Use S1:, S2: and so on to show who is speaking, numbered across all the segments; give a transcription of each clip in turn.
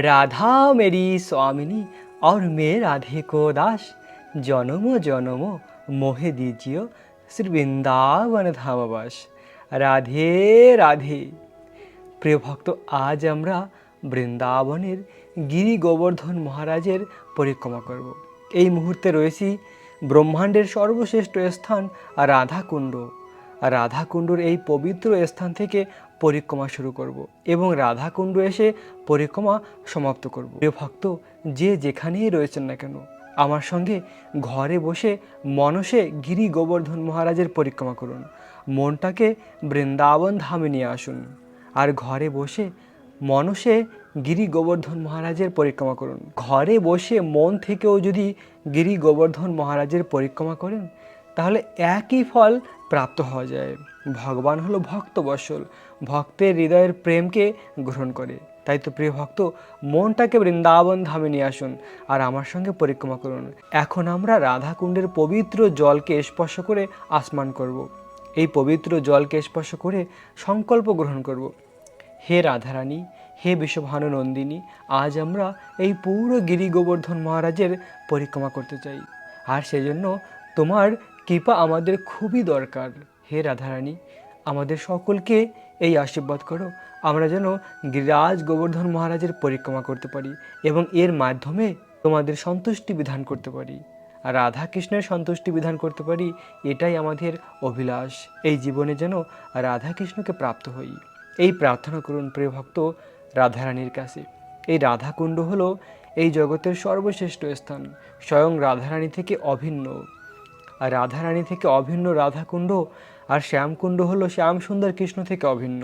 S1: राधा मेरी स्वामिनी और मैं राधे को दास, জনম জনম মোহে দিজিও শ্রী বৃন্দাবন ধামবাস। রাধে রাধে। প্রিয় ভক্ত, আজ আমরা বৃন্দাবনের গিরি গোবর্ধন মহারাজের পরিক্রমা করব। এই মুহূর্তে রয়েছি ব্রহ্মাণ্ডের সর্বশ্রেষ্ঠ স্থান রাধাকুণ্ড। রাধাকুণ্ডর এই পবিত্র স্থান থেকে পরিক্রমা শুরু করব এবং রাধাকুণ্ড এসে পরিক্রমা সমাপ্ত করব। প্রিয় ভক্ত, যে যেখানেই রয়েছেন না কেন, আমার সঙ্গে ঘরে বসে মনসে গিরি গোবর্ধন মহারাজের পরিক্রমা করুন। মনটাকে বৃন্দাবন ধামে নিয়ে আসুন আর ঘরে বসে মনসে গিরি গোবর্ধন মহারাজের পরিক্রমা করুন। ঘরে বসে মন থেকেও যদি গিরি গোবর্ধন মহারাজের পরিক্রমা করেন তাহলে একই ফল প্রাপ্ত হওয়া যায়। ভগবান হলো ভক্তবৎসল, ভক্তের হৃদয়ের প্রেমকে গ্রহণ করে। তাই তো প্রিয় ভক্ত, মনটাকে বৃন্দাবন ধামে নিয়ে আসুন আর আমার সঙ্গে পরিক্রমা করুন। এখন আমরা রাধাকুণ্ডের পবিত্র জলকে স্পর্শ করে আসমান করব। এই পবিত্র জলকে স্পর্শ করে সংকল্প গ্রহণ করব। হে রাধারানী, হে বিশ্বভানু নন্দিনী, আজ আমরা এই পুরো গিরি গোবর্ধন মহারাজের পরিক্রমা করতে চাই আর সেজন্য তোমার কৃপা আমাদের খুবই দরকার। হে রাধারানী, আমাদের সকলকে এই আশীর্বাদ করো আমরা যেন গিরিরাজ গোবর্ধন মহারাজের পরিক্রমা করতে পারি এবং এর মাধ্যমে তোমাদের সন্তুষ্টি বিধান করতে পারি আর রাধা কৃষ্ণের সন্তুষ্টি বিধান করতে পারি। এটাই আমাদের অভিলাষ, এই জীবনে যেন রাধা কৃষ্ণকে প্রাপ্ত হই। এই প্রার্থনা করুন প্রিয় ভক্ত রাধারানীর কাছে। এই রাধাকুণ্ড হলো এই জগতের সর্বশ্রেষ্ঠ স্থান, স্বয়ং রাধারানী থেকে অভিন্ন। আর রাধারানী থেকে অভিন্ন রাধাকুণ্ড আর শ্যামকুণ্ড হলো শ্যাম সুন্দর কৃষ্ণ থেকে অভিন্ন।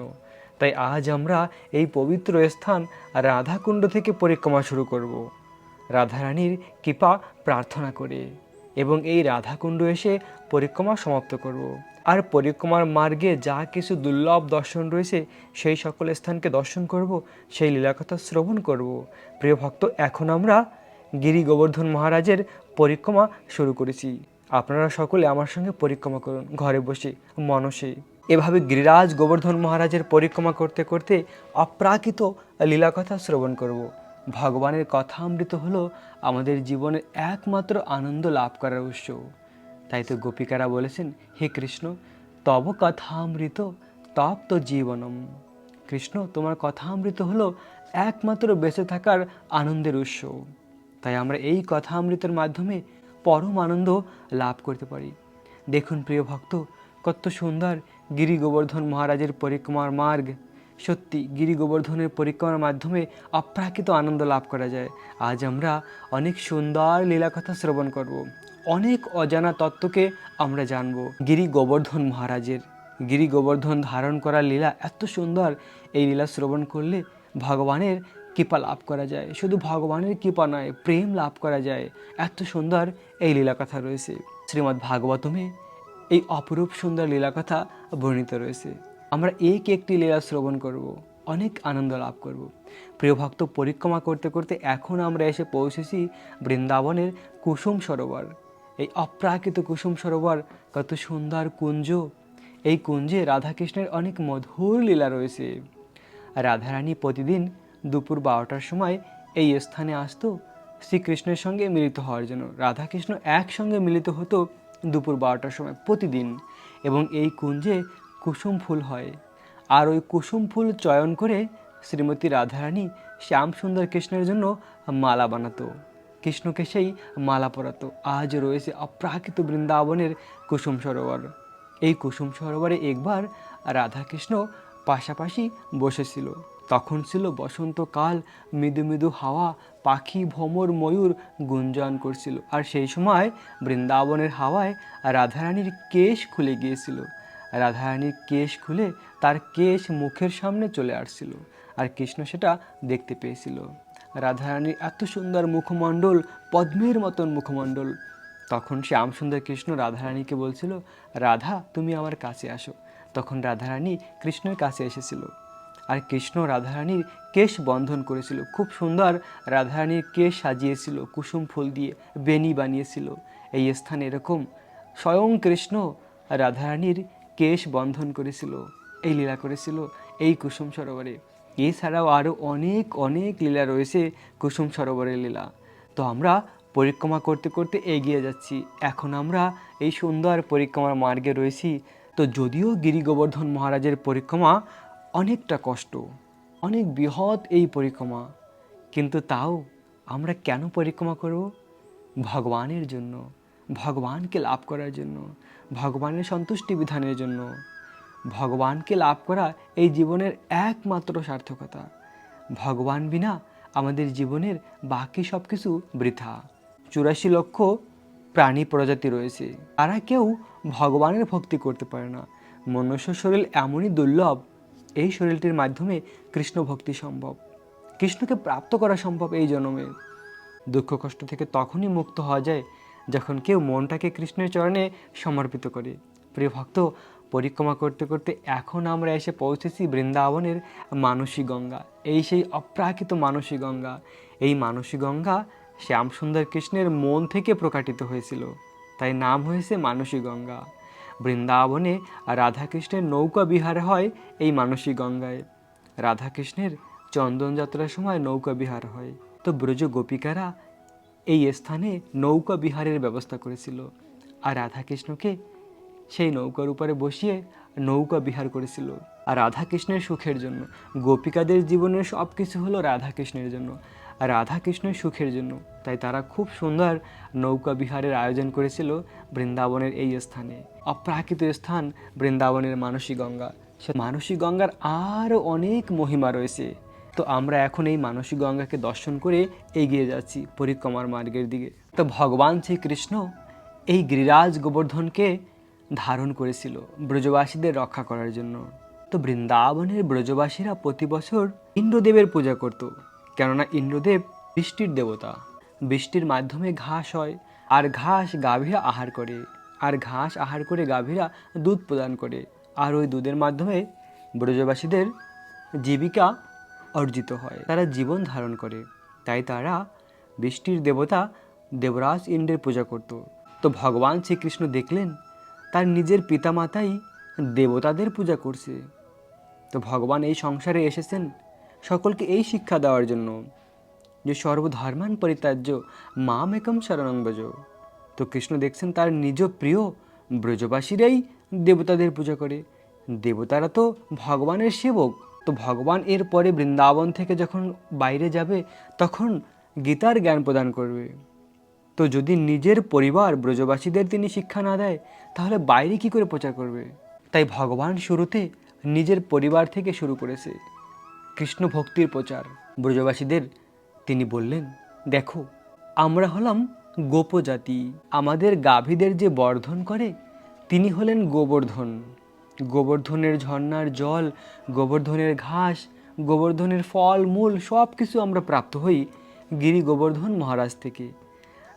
S1: তাই আজ আমরা এই পবিত্র স্থান রাধাকুণ্ড থেকে পরিক্রমা শুরু করব রাধারানীর কৃপা প্রার্থনা করে এবং এই রাধাকুণ্ড এসে পরিক্রমা সমাপ্ত করব। আর পরিক্রমার মার্গে যা কিছু দুর্লভ দর্শন রয়েছে সেই সকল স্থানকে দর্শন করব, সেই লীলাকথা শ্রবণ করব। প্রিয় ভক্ত, এখন আমরা গিরি গোবর্ধন মহারাজের পরিক্রমা শুরু করেছি। আপনারা সকলে আমার সঙ্গে পরিক্রমা করুন ঘরে বসে মনসে। এভাবে গিরিরাজ গোবর্ধন মহারাজের পরিক্রমা করতে করতে অপ্রাকৃত লীলাকথা শ্রবণ করব। ভগবানের কথামৃত হলো আমাদের জীবনের একমাত্র আনন্দ লাভ করার উৎস। তাই তো গোপিকারা বলেছেন, হে কৃষ্ণ, তব কথামৃত তপ্ত জীবনম। কৃষ্ণ, তোমার কথামৃত হলো একমাত্র বেঁচে থাকার আনন্দের উৎস। তাই আমরা এই কথামৃতের মাধ্যমে পরম আনন্দ লাভ করতে পারি। দেখুন প্রিয় ভক্ত, কত সুন্দর গিরি গোবর্ধন মহারাজের পরিক্রমার মার্গ। সত্যি গিরি গোবর্ধনের পরিক্রমার মাধ্যমে অপ্রাকৃত আনন্দ লাভ করা যায়। আজ আমরা অনেক সুন্দর লীলাকথা শ্রবণ করব, অনেক অজানা তত্ত্বকে আমরা জানব। গিরি গোবর্ধন মহারাজের গিরি গোবর্ধন ধারণ করার লীলা এত সুন্দর, এই লীলা শ্রবণ করলে ভগবানের কৃপা লাভ করা যায়। শুধু ভগবানের কৃপা নয়, প্রেম লাভ করা যায়। এত সুন্দর এই লীলাকথা রয়েছে শ্রীমদ্ ভাগবতমে। এই অপরূপ সুন্দর লীলাকথা বর্ণিত রয়েছে। আমরা একটি লীলা শ্রবণ করব, অনেক আনন্দ লাভ করব। প্রিয় ভক্ত, পরিক্রমা করতে করতে এখন আমরা এসে পৌঁছেছি বৃন্দাবনের কুসুম সরোবর। এই অপ্রাকৃত কুসুম সরোবর কত সুন্দর কুঞ্জ। এই কুঞ্জে রাধাকৃষ্ণের অনেক মধুর লীলা রয়েছে। রাধারানী প্রতিদিন দুপুর 12টার সময় এই স্থানে আসতো শ্রীকৃষ্ণের সঙ্গে মিলিত হওয়ার জন্য। রাধাকৃষ্ণ একসঙ্গে মিলিত হতো দুপুর 12টার সময় প্রতিদিন। এবং এই কুঞ্জে কুসুম ফুল হয় আর ওই কুসুম ফুল চয়ন করে শ্রীমতী রাধারানী শ্যাম সুন্দর কৃষ্ণের জন্য মালা বানাতো, কৃষ্ণকে সেই মালা পরাতো। আজ রয়েছে অপ্রাকৃত বৃন্দাবনের কুসুম সরোবর। এই কুসুম সরোবরে একবার রাধাকৃষ্ণ পাশাপাশি বসেছিল। তখন ছিল বসন্তকাল, মৃদু মৃদু হাওয়া, পাখি, ভ্রমর, ময়ূর গুঞ্জন করছিল। আর সেই সময় বৃন্দাবনের হাওয়ায় রাধারানীর কেশ খুলে গিয়েছিল। রাধারানীর কেশ খুলে তার কেশ মুখের সামনে চলে আসছিল আর কৃষ্ণ সেটা দেখতে পেয়েছিল। রাধারানীর এত সুন্দর মুখমণ্ডল, পদ্মের মতন মুখমণ্ডল। তখন শ্যামসুন্দর কৃষ্ণ রাধারানীকে বলছিল, রাধা, তুমি আমার কাছে আসো। তখন রাধারানী কৃষ্ণের কাছে এসেছিল আর কৃষ্ণ রাধারানীর কেশ বন্ধন করেছিল। খুব সুন্দর রাধারানীর কেশ সাজিয়েছিল কুসুম ফুল দিয়ে, বেনি বানিয়েছিল। এই স্থানে এরকম স্বয়ং কৃষ্ণ রাধারানীর কেশ বন্ধন করেছিল, এই লীলা করেছিল এই কুসুম সরোবরে। এছাড়াও আরও অনেক অনেক লীলা রয়েছে কুসুম সরোবরের লীলা। তো আমরা পরিক্রমা করতে করতে এগিয়ে যাচ্ছি। এখন আমরা এই সুন্দর পরিক্রমার মার্গে রয়েছি। তো যদিও গিরি গোবর্ধন মহারাজের পরিক্রমা অনেকটা কষ্ট, অনেক বৃহৎ এই পরিক্রমা, কিন্তু তাও আমরা কেন পরিক্রমা করব? ভগবানের জন্য, ভগবানকে লাভ করার জন্য, ভগবানের সন্তুষ্টি বিধানের জন্য। ভগবানকে লাভ করা এই জীবনের একমাত্র সার্থকতা। ভগবান বিনা আমাদের জীবনের বাকি সব কিছু বৃথা। 84 লক্ষ প্রাণী প্রজাতি রয়েছে, তারা কেউ ভগবানের ভক্তি করতে পারে না। মনুষ্য শরীর এমনই দুর্লভ, এই শরীরটির মাধ্যমে কৃষ্ণ ভক্তি সম্ভব, কৃষ্ণকে প্রাপ্ত করা সম্ভব এই জন্মে। দুঃখ কষ্ট থেকে তখনই মুক্ত হওয়া যায় যখন কেউ মনটাকে কৃষ্ণের চরণে সমর্পিত করে। প্রিয় ভক্ত, পরিক্রমা করতে করতে এখন আমরা এসে পৌঁছেছি বৃন্দাবনের মানসী গঙ্গা। এই সেই অপ্রাকৃত মানসী গঙ্গা। এই মানসী গঙ্গা শ্যামসুন্দর কৃষ্ণের মন থেকে প্রকাটিত হয়েছিল, তাই নাম হয়েছে মানসী গঙ্গা। বৃন্দাবনে রাধাকৃষ্ণের নৌকা বিহার হয় এই মানসী গঙ্গায়। রাধাকৃষ্ণের চন্দন যাত্রার সময় নৌকা বিহার হয়। তো ব্রজ গোপিকারা এই স্থানে নৌকা বিহারের ব্যবস্থা করেছিল, আর রাধাকৃষ্ণকে সেই নৌকার উপরে বসিয়ে নৌকা বিহার করেছিল। আর রাধাকৃষ্ণের সুখের জন্য, গোপিকাদের জীবনের সব কিছু হলো রাধাকৃষ্ণের জন্য, আর রাধাকৃষ্ণের সুখের জন্য। তাই তারা খুব সুন্দর নৌকা বিহারের আয়োজন করেছিল বৃন্দাবনের এই স্থানে। অপ্রাকৃত স্থান বৃন্দাবনের মানসী গঙ্গা। সে মানসী গঙ্গার আরও অনেক মহিমা রয়েছে। তো আমরা এখন এই মানসী গঙ্গাকে দর্শন করে এগিয়ে যাচ্ছি পরিক্রমার মার্গের দিকে। তো ভগবান শ্রীকৃষ্ণ এই গিরিরাজ গোবর্ধনকে ধারণ করেছিল ব্রজবাসীদের রক্ষা করার জন্য। তো বৃন্দাবনের ব্রজবাসীরা প্রতি বছর ইন্দ্রদেবের পূজা করত, কেননা ইন্দ্রদেব বৃষ্টির দেবতা। বৃষ্টির মাধ্যমে ঘাস হয়, আর ঘাস গাভীরা আহার করে, আর ঘাস আহার করে গাভীরা দুধ প্রদান করে, আর ওই দুধের মাধ্যমে ব্রজবাসীদের জীবিকা অর্জিত হয়, তারা জীবন ধারণ করে। তাই তারা বৃষ্টির দেবতা দেবরাজ ইন্দ্রের পূজা করত। তো ভগবান শ্রীকৃষ্ণ দেখলেন তার নিজের পিতামাতাই দেবতাদের পূজা করছে। তো ভগবান এই সংসারে এসেছেন সকলকে এই শিক্ষা দেওয়ার জন্য যে সর্বধর্মান পরিত্যাজ্য মাম একম শরণং ব্রজ। তো কৃষ্ণ দেখছেন তার নিজ প্রিয় ব্রজবাসীরাই দেবতাদের পূজা করে। দেবতারা তো ভগবানের সেবক। তো ভগবান এর পরে বৃন্দাবন থেকে যখন বাইরে যাবে তখন গীতার জ্ঞান প্রদান করবে। তো যদি নিজের পরিবার ব্রজবাসীদের তিনি শিক্ষা না দেয় তাহলে বাইরে কি করে প্রচার করবে? তাই ভগবান শুরুতে নিজের পরিবার থেকে শুরু করেছে কৃষ্ণ ভক্তির প্রচার। ব্রজবাসীদের তিনি বললেন, দেখো আমরা হলাম গোপজাতি, আমাদের গাভীদের যে বর্ধন করে তিনি হলেন গোবর্ধন। গোবর্ধনের ঝর্ণার জল, গোবর্ধনের ঘাস, গোবর্ধনের ফল মূল সব কিছু আমরা প্রাপ্ত হই গিরি গোবর্ধন মহারাজ থেকে।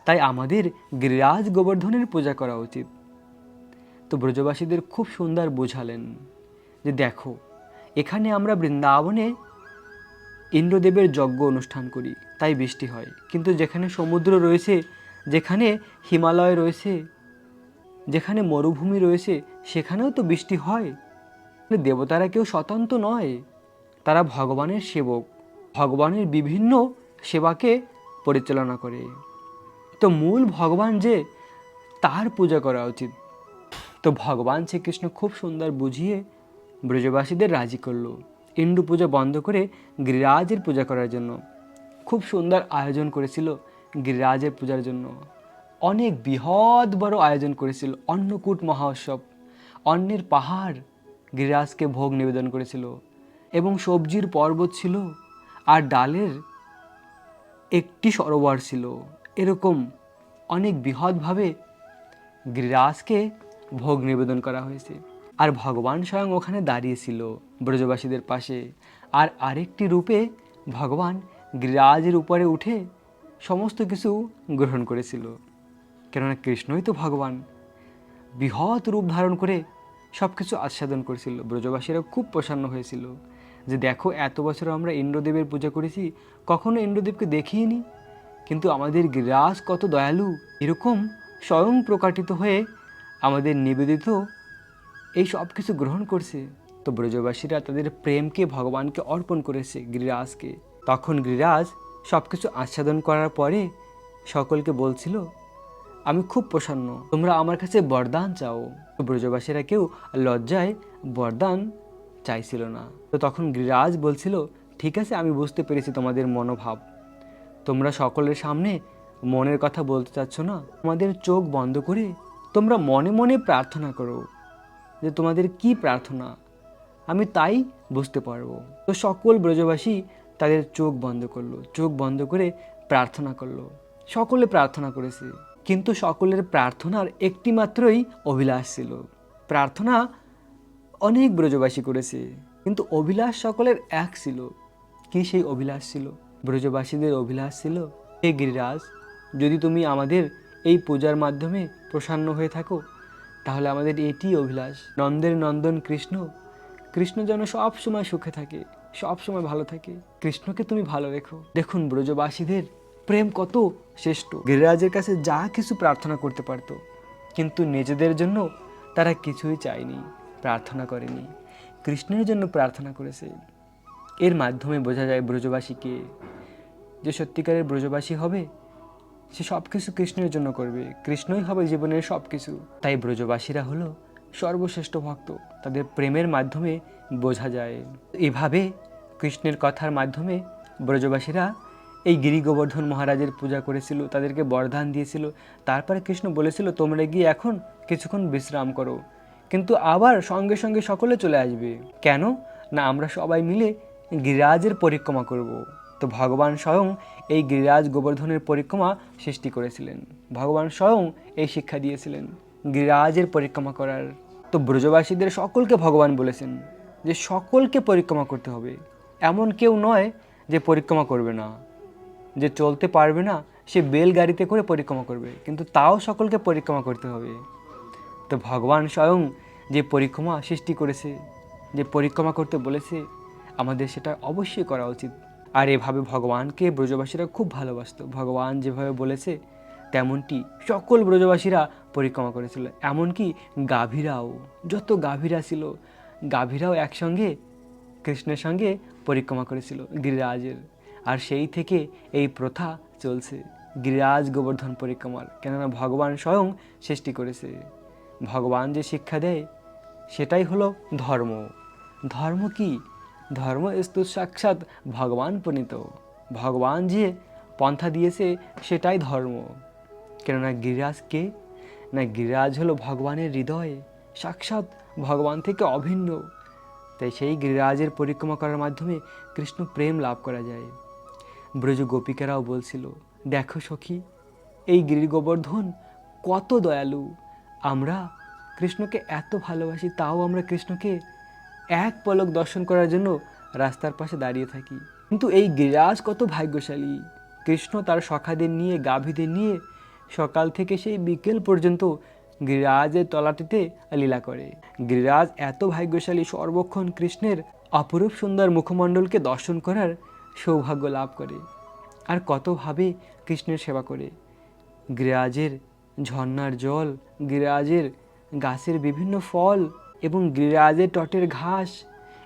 S1: তাই আমাদের গিরিরাজ গোবর্ধনের পূজা করা উচিত। তো ব্রজবাসীদের খুব সুন্দর বোঝালেন যে দেখো এখানে আমরা বৃন্দাবনে ইন্দ্রদেবের যজ্ঞ অনুষ্ঠান করি, তাই বৃষ্টি হয়, কিন্তু যেখানে সমুদ্র রয়েছে, যেখানে হিমালয় রয়েছে, যেখানে মরুভূমি রয়েছে সেখানেও তো বৃষ্টি হয়। দেবতারা কেউ স্বতন্ত্র নয়, তারা ভগবানের সেবক, ভগবানের বিভিন্ন সেবাকে পরিচালনা করে। তো মূল ভগবান যে, তার পূজা করা উচিত। তো ভগবান শ্রীকৃষ্ণ খুব সুন্দর বুঝিয়ে ব্রজবাসীদের রাজি করলো ইন্দ্র পূজা বন্ধ করে গিরিরাজের পূজা করার জন্য। খুব সুন্দর আয়োজন করেছিল গিরিরাজের পূজার জন্য। অনেক বৃহৎ বড় আয়োজন করেছিল, অন্নকূট মহোৎসব। অন্নের পাহাড় গিরিরাজকে ভোগ নিবেদন করেছিল, এবং সবজির পর্বত ছিল, আর ডালের একটি সরোবর ছিল। এরকম অনেক বৃহৎভাবে গিরিরাজকে ভোগ নিবেদন করা হয়েছে। আর ভগবান স্বয়ং ওখানে দাঁড়িয়েছিল ব্রজবাসীদের পাশে। আর আরেকটি রূপে ভগবান গিরিরাজের উপরে উঠে সমস্ত কিছু গ্রহণ করেছিল, কেননা কৃষ্ণই তো ভগবান। বৃহৎ রূপ ধারণ করে সব কিছু আস্বাদন করেছিল। ব্রজবাসীরা খুব প্রসন্ন হয়েছিল যে দেখো এত বছর আমরা ইন্দ্রদেবের পূজা করেছি, কখনো ইন্দ্রদেবকে দেখিনি, কিন্তু আমাদের গিরিরাজ কত দয়ালু, এরকম স্বয়ং প্রকাটিত হয়ে আমাদের নিবেদিত এই সব কিছু গ্রহণ করছে। তো ব্রজবাসীরা তাদের প্রেমকে ভগবানকে অর্পণ করেছে গিরিরাজকে। তখন গিরিরাজ সব কিছু আস্বাদন করার পরে সকলকে বলছিল, আমি খুব প্রসন্ন, তোমরা আমার কাছে বরদান চাও। তো ব্রজবাসীরা কেউ লজ্জায় বরদান চাইছিল না। তো তখন গিরিরাজ বলছিল, ঠিক আছে, আমি বুঝতে পেরেছি তোমাদের মনোভাব, তোমরা সকলের সামনে মনের কথা বলতে চাচ্ছ না, তোমাদের চোখ বন্ধ করে তোমরা মনে মনে প্রার্থনা করো যে তোমাদের কি প্রার্থনা, আমি তাই বুঝতে পারবো। তো সকল ব্রজবাসী তাদের চোখ বন্ধ করলো, চোখ বন্ধ করে প্রার্থনা করলো। সকলে প্রার্থনা করেছে, কিন্তু সকলের প্রার্থনার একটি মাত্রই অভিলাষ ছিল। প্রার্থনা অনেক ব্রজবাসী করেছে, কিন্তু অভিলাষ সকলের এক ছিল। কি সেই অভিলাষ ছিল? ব্রজবাসীদের অভিলাষ ছিল, হে গিরিরাজ, যদি তুমি আমাদের এই পূজার মাধ্যমে প্রসন্ন হয়ে থাকো, তাহলে আমাদের এটি অভিলাষ, নন্দের নন্দন কৃষ্ণ, কৃষ্ণ যেন সব সময় সুখে থাকে, সব সময় ভালো থাকে, কৃষ্ণকে তুমি ভালো রেখো। দেখুন ব্রজবাসীদের প্রেম কত শ্রেষ্ঠ। গিরিরাজের কাছে যা কিছু প্রার্থনা করতে পারতো, কিন্তু নিজেদের জন্য তারা কিছুই চায়নি, প্রার্থনা করেনি, কৃষ্ণের জন্য প্রার্থনা করেছে। এর মাধ্যমে বোঝা যায় ব্রজবাসীকে, যে সত্যিকারের ব্রজবাসী হবে সে সব কিছু কৃষ্ণের জন্য করবে, কৃষ্ণই হবে জীবনের সব কিছু। তাই ব্রজবাসীরা হলো সর্বশ্রেষ্ঠ ভক্ত, তাদের প্রেমের মাধ্যমে বোঝা যায়। এভাবে কৃষ্ণের কথার মাধ্যমে ব্রজবাসীরা এই গিরি গোবর্ধন মহারাজের পূজা করেছিল, তাদেরকে বরদান দিয়েছিল। তারপরে কৃষ্ণ বলেছিল, তোমরা গিয়ে এখন কিছুক্ষণ বিশ্রাম করো, কিন্তু আবার সঙ্গে সঙ্গে সকলে চলে আসবে। কেন না, আমরা সবাই মিলে গিরিরাজের পরিক্রমা করব। তো ভগবান স্বয়ং এই গিরিরাজ গোবর্ধনের পরিক্রমা সৃষ্টি করেছিলেন, ভগবান স্বয়ং এই শিক্ষা দিয়েছিলেন গিরিরাজের পরিক্রমা করার। তো ব্রজবাসীদের সকলকে ভগবান বলেছেন যে সকলকে পরিক্রমা করতে হবে, এমন কেউ নয় যে পরিক্রমা করবে না, যে চলতে পারবে না সে বেলগাড়িতে করে পরিক্রমা করবে, কিন্তু তাও সকলকে পরিক্রমা করতে হবে। তো ভগবান স্বয়ং যে পরিক্রমা সৃষ্টি করেছে, যে পরিক্রমা করতে বলেছে, আমাদের সেটা অবশ্যই করা উচিত। আর এভাবে ভগবানকে ব্রজবাসীরা খুব ভালোবাসত, ভগবান যেভাবে বলেছে তেমনটি সকল ব্রজবাসীরা পরিক্রমা করেছিল। এমনকি গাভীরাও, যত গাভীরা ছিল, গাভীরাও একসঙ্গে কৃষ্ণের সঙ্গে পরিক্রমা করেছিল গিরিরাজের। আর সেই থেকে এই প্রথা চলছে গিরিরাজ গোবর্ধন পরিক্রমার, কেননা ভগবান স্বয়ং সৃষ্টি করেছে। ভগবান যে শিক্ষা দেয় সেটাই হলো ধর্ম। ধর্ম কি? ধর্ম স্তু সাক্ষাৎ ভগবান প্রণীত, ভগবান যে পন্থা দিয়েছে সেটাই ধর্ম। কেননা গিরিরাজ কে? না, গিরিরাজ হলো ভগবানের হৃদয়ে, সাক্ষাৎ ভগবান থেকে অভিন্ন। তাই সেই গিরিরাজের পরিক্রমা করার মাধ্যমে কৃষ্ণ প্রেম লাভ করা যায়। ব্রজ গোপিকারাও বলছিল, দেখো সখী, এই গিরি গোবর্ধন কত দয়ালু, আমরা কৃষ্ণকে এত ভালোবাসি, তাও আমরা কৃষ্ণকে এক পলক দর্শন করার জন্য রাস্তার পাশে দাঁড়িয়ে থাকি। কিন্তু এই গিরিরাজ কত ভাগ্যশালী, কৃষ্ণ তার সখাদের নিয়ে, গাভীদের নিয়ে সকাল থেকে সেই বিকেল পর্যন্ত গিরিরাজের তলাটিতে লীলা করে। গিরিরাজ এত ভাগ্যশালী, সর্বক্ষণ কৃষ্ণের অপরূপ সুন্দর মুখমণ্ডলকে দর্শন করার সৌভাগ্য লাভ করে। আর কতভাবে কৃষ্ণের সেবা করে। গিরিরাজের ঝর্ণার জল, গিরিরাজের গাছের বিভিন্ন ফল এবং গিরিরাজের তটের ঘাস,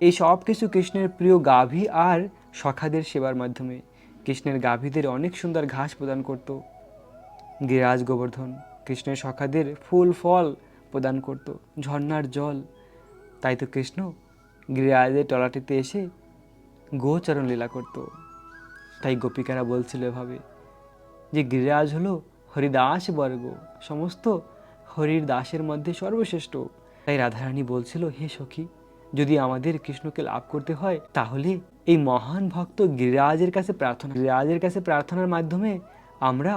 S1: এই সব কিছু কৃষ্ণের প্রিয় গাভী আর সখাদের সেবার মাধ্যমে। কৃষ্ণের গাভীদের অনেক সুন্দর ঘাস প্রদান করত গিরিরাজ গোবর্ধন, কৃষ্ণের সখাদের ফুল ফল প্রদান করত, ঝর্ণার জল। তাই তো কৃষ্ণ গিরিরাজের তলাটিতে এসে গোচরণ লীলা করত। তাই গোপিকারা বলছিল এভাবে যে গিরিরাজ হলো হরিদাস বর্গ, সমস্ত হরির দাসের মধ্যে সর্বশ্রেষ্ঠ। তাই রাধারানী বলছিল, হে সখী, যদি আমাদের কৃষ্ণকে লাভ করতে হয় তাহলে এই মহান ভক্ত গিরিরাজের কাছে প্রার্থনা, গিরিরাজের কাছে প্রার্থনার মাধ্যমে আমরা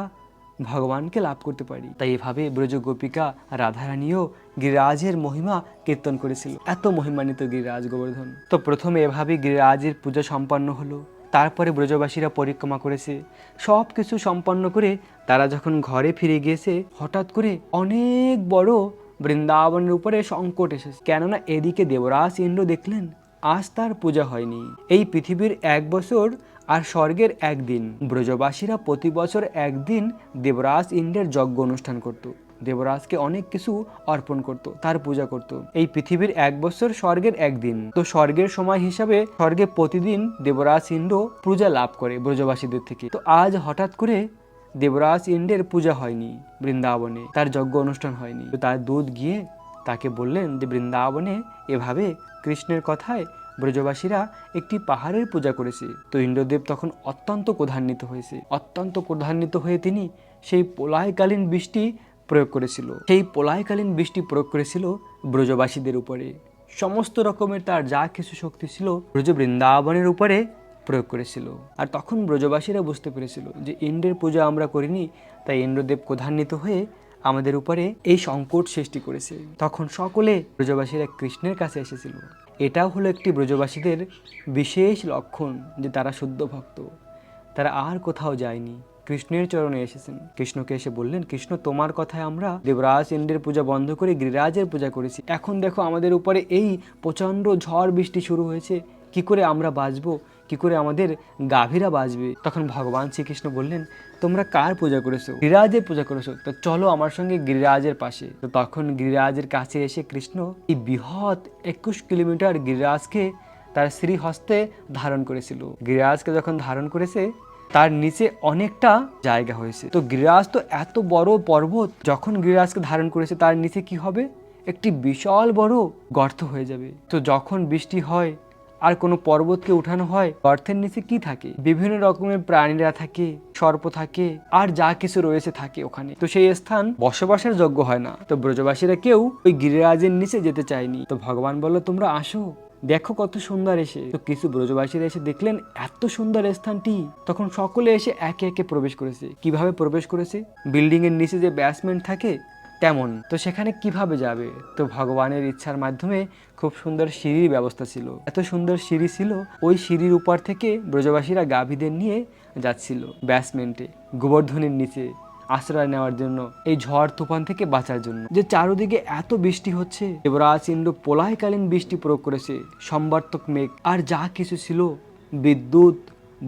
S1: ভগবানকে লাভ করতে পারি। তাই এভাবে ব্রজ গোপিকা রাধারানীও গিরিরাজের মহিমা কীর্তন করেছিল। এত মহিমান্বিত গিরিরাজ গোবর্ধন। তো প্রথমে এভাবে গিরিরাজের পূজা সম্পন্ন হলো, তারপরে ব্রজবাসীরা পরিক্রমা করেছে, সব কিছু সম্পন্ন করে তারা যখন ঘরে ফিরে গিয়েছে, হঠাৎ করে অনেক বড় বৃন্দাবনের উপরে সংকট এসেছে। কেননা এদিকে দেবরাজ ইন্দ্র দেখলেন আজ তার পূজা হয়নি। এই পৃথিবীর 1 বছর আর স্বর্গের 1 দিন, ব্রজবাসীরা প্রতি বছর 1 দিন দেবরাজ ইন্দ্রের যজ্ঞ অনুষ্ঠান করত। দেবরাজকে অনেক কিছু অর্পণ করত, তার পূজা করত। এই পৃথিবীর 1 বছর স্বর্গের একদিন, তো স্বর্গের সময় হিসাবে স্বর্গে প্রতিদিন দেবরাজ ইন্দ্র পূজা লাভ করে ব্রজবাসীদের থেকে। তো আজ হঠাৎ করে দেবরাজ ইন্দ্রের পূজা হয়নি বৃন্দাবনে, তার যজ্ঞ অনুষ্ঠান হয়নি। তো তার দূত গিয়ে তাকে বললেন যে বৃন্দাবনে এভাবে কৃষ্ণের কথায় ব্রজবাসীরা একটি পাহাড়ের পূজা করেছে। তো ইন্দ্রদেব তখন অত্যন্ত ক্রোধান্বিত হয়েছে। অত্যন্ত ক্রোধান্বিত হয়ে তিনি সেই প্রলয়কালীন বৃষ্টি প্রয়োগ করেছিল। সেই প্রলয়কালীন বৃষ্টি প্রয়োগ করেছিল ব্রজবাসীদের উপরে। সমস্ত রকমের তার যা কিছু শক্তি ছিল ব্রজ বৃন্দাবনের উপরে প্রয়োগ করেছিল। আর তখন ব্রজবাসীরা বুঝতে পেরেছিল যে ইন্দ্রের পূজা আমরা করিনি, তাই ইন্দ্রদেব ক্রোধান্বিত হয়ে আমাদের উপরে এই সংকট সৃষ্টি করেছে। তখন সকলে ব্রজবাসীরা কৃষ্ণের কাছে এসেছিল। এটাও হলো একটি ব্রজবাসীদের বিশেষ লক্ষণ যে তারা শুদ্ধ ভক্ত, তারা আর কোথাও যায়নি, কৃষ্ণের চরণে এসেছেন। কৃষ্ণকে এসে বললেন, কৃষ্ণ তোমার কথায় আমরা দেবরাজ ইন্দ্রের পূজা বন্ধ করে গিরিরাজের পূজা করেছি। এখন দেখো আমাদের উপরে এই প্রচণ্ড ঝড় বৃষ্টি শুরু হয়েছে, কি করে আমরা বাঁচবো, কি করে আমাদের গাভীরা বাঁচবে? তখন ভগবান শ্রীকৃষ্ণ বললেন, তোমরা কার পূজা করেছো? গিরিরাজের পূজা করেছো, তো চলো আমার সঙ্গে গিরিরাজের পাশে। তো তখন গিরিরাজের কাছে এসে কৃষ্ণ এই বৃহৎ 21 কিলোমিটার গিরিরাজকে তার শ্রীহস্তে ধারণ করেছিল। গিরিরাজকে যখন ধারণ করেছে তার নিচে অনেকটা জায়গা হয়েছে। তো গিরিরাজ তো এত বড় পর্বত, যখন গিরিরাজকে ধারণ করেছে তার নিচে কি হবে? একটি বিশাল বড় গর্ত হয়ে যাবে। তো যখন বৃষ্টি হয় আর কোনো পর্বতকে উঠানো হয়, গর্তের নিচে কি থাকে? বিভিন্ন রকমের প্রাণীরা থাকে, সর্প থাকে, আর যা কিছু রয়েছে থাকে ওখানে। তো সেই স্থান বসবাসের যোগ্য হয় না। তো ব্রজবাসীরা কেউ ওই গিরিরাজের নিচে যেতে চায়নি। তো ভগবান বলল, তোমরা আসো, দেখো কত সুন্দর এসে। তো কিছু ব্রজবাসীরা এসে দেখলেন এত সুন্দর স্থানটি। তখন সকলে এসে একে একে প্রবেশ করেছে। কিভাবে প্রবেশ করেছে? বিল্ডিং এর নিচে যে বেসমেন্ট থাকে তেমন। তো সেখানে কিভাবে যাবে? তো ভগবানের ইচ্ছার মাধ্যমে খুব সুন্দর সিঁড়ির ব্যবস্থা ছিল। এত সুন্দর সিঁড়ি ছিল, ওই সিঁড়ির উপর থেকে ব্রজবাসীরা গাভীদের নিয়ে যাচ্ছিল বেসমেন্টে, গোবর্ধনের নিচে আশ্রয় নেওয়ার জন্য, এই ঝড় তুফান থেকে বাঁচার জন্য। যে চারদিকে এত বৃষ্টি হচ্ছে, দেবরাজ ইন্দ্র প্রলয়কালীন বৃষ্টি প্রয়োগ করেছে, সম্বর্তক মেঘ আর যা কিছু ছিল, বিদ্যুৎ,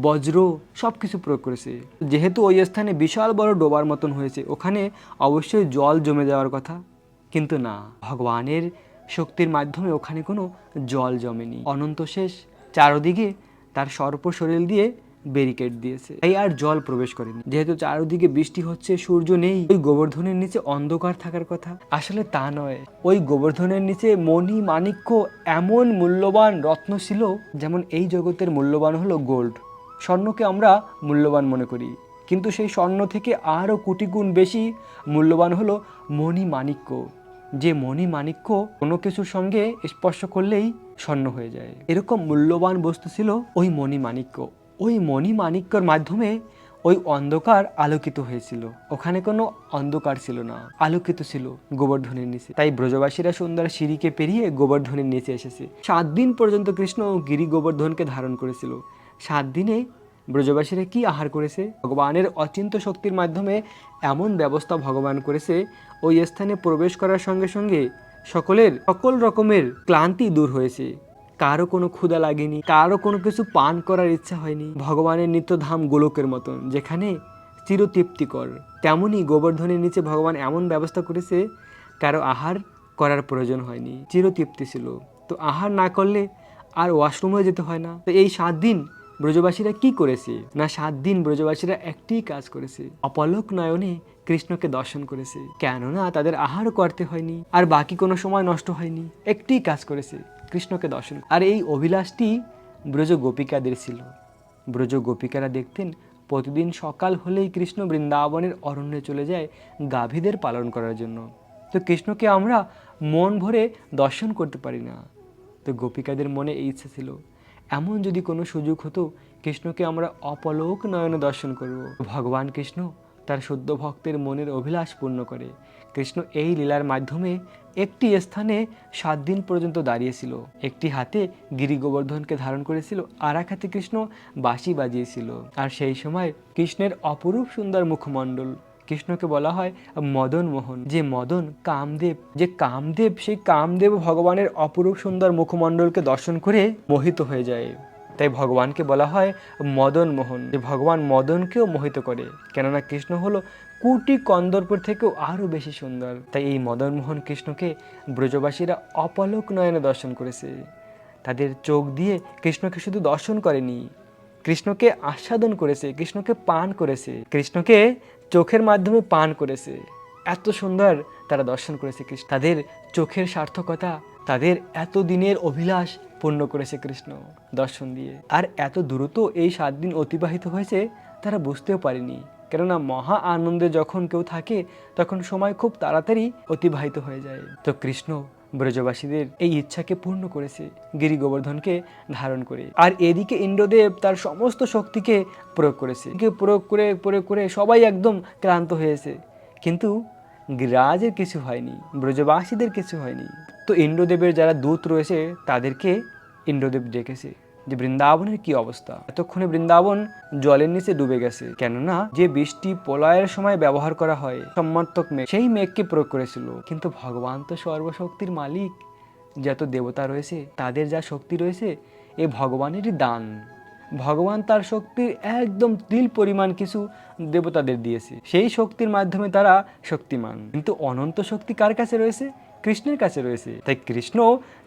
S1: বজ্র, সবকিছু প্রয়োগ করেছে। যেহেতু ওই স্থানে বিশাল বড় ডোবার মতন হয়েছে, ওখানে অবশ্যই জল জমে যাওয়ার কথা, কিন্তু না, ভগবানের শক্তির মাধ্যমে ওখানে কোনো জল জমেনি। অনন্ত শেষ চারদিকে তার সর্প শরীর দিয়ে ব্যারিকেড দিয়েছে, তাই আর জল প্রবেশ করেনি। যেহেতু চারদিকে বৃষ্টি হচ্ছে, সূর্য নেই, ওই গোবর্ধনের নিচে অন্ধকার থাকার কথা, আসলে তা নয়। ওই গোবর্ধনের নিচে মণি মাণিক্য এমন মূল্যবান রত্ন ছিল, যেমন এই জগতের মূল্যবান হলো গোল্ড, স্বর্ণকে আমরা মূল্যবান মনে করি, কিন্তু সেই স্বর্ণ থেকে আরও কোটি গুণ বেশি মূল্যবান হলো মণি মাণিক্য। যে মণি মাণিক্য কোনো কিছুর সঙ্গে স্পর্শ করলেই স্বর্ণ হয়ে যায়, এরকম মূল্যবান বস্তু ছিল ওই মণি মাণিক্য। ওই মণি মাণিক্যর মাধ্যমে ওই অন্ধকার আলোকিত হয়েছিল। ওখানে কোনো অন্ধকার ছিল না, আলোকিত ছিল গোবর্ধনের নিচে। তাই ব্রজবাসীরা সুন্দর সিঁড়িকে পেরিয়ে গোবর্ধনের নিচে এসেছে। 7 দিন পর্যন্ত কৃষ্ণ গিরি গোবর্ধনকে ধারণ করেছিল। 7 দিনে ব্রজবাসীরা কি আহার করেছে? ভগবানের অচিন্ত শক্তির মাধ্যমে এমন ব্যবস্থা ভগবান করেছে, ওই স্থানে প্রবেশ করার সঙ্গে সঙ্গে সকল রকমের ক্লান্তি দূর হয়েছে। কারো কোনো ক্ষুধা লাগেনি, কারো কোনো কিছু পান করার ইচ্ছা হয়নি। ভগবানের নিত্যধাম গোলকের মতন, যেখানে চিরতৃপ্তিকর, তেমনই গোবর্ধনের নিচে ভগবান এমন ব্যবস্থা করেছে কারো আহার করার প্রয়োজন হয়নি, চিরতৃপ্তি ছিল। তো আহার না করলে আর ওয়াশরুমে যেতে হয় না। তো এই 7 দিন ব্রজবাসীরা কি করেছে? না, 7 দিন ব্রজবাসীরা একটি কাজ করেছে, অপলক নয়নে কৃষ্ণকে দর্শন করেছে। কেননা তাদের আহারও করতে হয়নি, আর বাকি কোনো সময় নষ্ট হয়নি, একটি কাজ করেছে, কৃষ্ণকে দর্শন। আর এই অভিলাষটি ব্রজ গোপিকাদের ছিল। ব্রজ গোপিকারা দেখতেন প্রতিদিন সকাল হলেই কৃষ্ণ বৃন্দাবনের অরণ্যে চলে যায় গাভীদের পালন করার জন্য। তো কৃষ্ণকে আমরা মন ভরে দর্শন করতে পারি না। তো গোপিকাদের মনে এই ইচ্ছা ছিল, এমন যদি কোনো সুযোগ হতো, কৃষ্ণকে আমরা অপলক নয়নে দর্শন করব। ভগবান কৃষ্ণ তার শুদ্ধ ভক্তের মনের অভিলাষ পূর্ণ করে। কৃষ্ণ এই লীলার মাধ্যমে একটি স্থানে 7 দিন পর্যন্ত দাঁড়িয়েছিল। একটি হাতে গিরি গোবর্ধনকে ধারণ করেছিল, আর এক হাতে কৃষ্ণ বাঁশি বাজিয়েছিল। আর সেই সময় কৃষ্ণের অপরূপ সুন্দর মুখমণ্ডল, কৃষ্ণকে বলা হয় মদন মোহন। যে মদন কামদেব, সেই কামদেব ভগবানের অপরূপ সুন্দর মুখমণ্ডলকে দর্শন করে মোহিত হয়ে যায়। তাই ভগবানকে বলা হয় মদন মোহন, যে ভগবান মদনকেও মোহিত করে। কেননা কৃষ্ণ হলো কোটি কন্দর্পের থেকেও আরও বেশি সুন্দর। তাই এই মদনমোহন কৃষ্ণকে ব্রজবাসীরা অপলক নয়নে দর্শন করেছে। তাদের চোখ দিয়ে কৃষ্ণকে শুধু দর্শন করেনি, কৃষ্ণকে আস্বাদন করেছে, কৃষ্ণকে পান করেছে, কৃষ্ণকে চোখের মাধ্যমে পান করেছে। এত সুন্দর তারা দর্শন করেছে কৃষ্ণ। তাদের চোখের সার্থকতা, তাদের এত দিনের অভিলাষ পূর্ণ করেছে কৃষ্ণ দর্শন দিয়ে। আর এত দ্রুত এই 7 দিন অতিবাহিত হয়েছে তারা বুঝতেও পারেনি। কেননা মহা আনন্দে যখন কেউ থাকে তখন সময় খুব তাড়াতাড়ি অতিবাহিত হয়ে যায়। তো কৃষ্ণ ব্রজবাসীদের এই ইচ্ছাকে পূর্ণ করেছে গিরি গোবর্ধনকে ধারণ করে। আর এদিকে ইন্দ্রদেব তার সমস্ত শক্তিকে প্রয়োগ করেছে, প্রয়োগ করে সবাই একদম ক্লান্ত হয়েছে, কিন্তু গিরিরাজের কিছু হয়নি, ব্রজবাসীদের কিছু হয়নি। তো ইন্দ্রদেবের যারা দূত রয়েছে তাদেরকে ইন্দ্রদেব ডেকেছে যে বৃন্দাবনের কি অবস্থা। এতক্ষণে বৃন্দাবন জলের নিচে ডুবে গেছে, কেননা যে বৃষ্টি প্রলয়ের সময় ব্যবহার করা হয় সম্মার্থক মেঘ, সেই মেঘকে প্রয়োগ করেছিল। কিন্তু ভগবান তো সর্বশক্তির মালিক, যত দেবতা রয়েছে তাদের যা শক্তি রয়েছে এ ভগবানেরই দান। ভগবান তার শক্তির একদম তিল পরিমাণ কিছু দেবতাদের দিয়েছে, সেই শক্তির মাধ্যমে তারা শক্তিমান। কিন্তু অনন্ত শক্তি কার কাছে রয়েছে? কৃষ্ণের কাছে রয়েছে। তাই কৃষ্ণ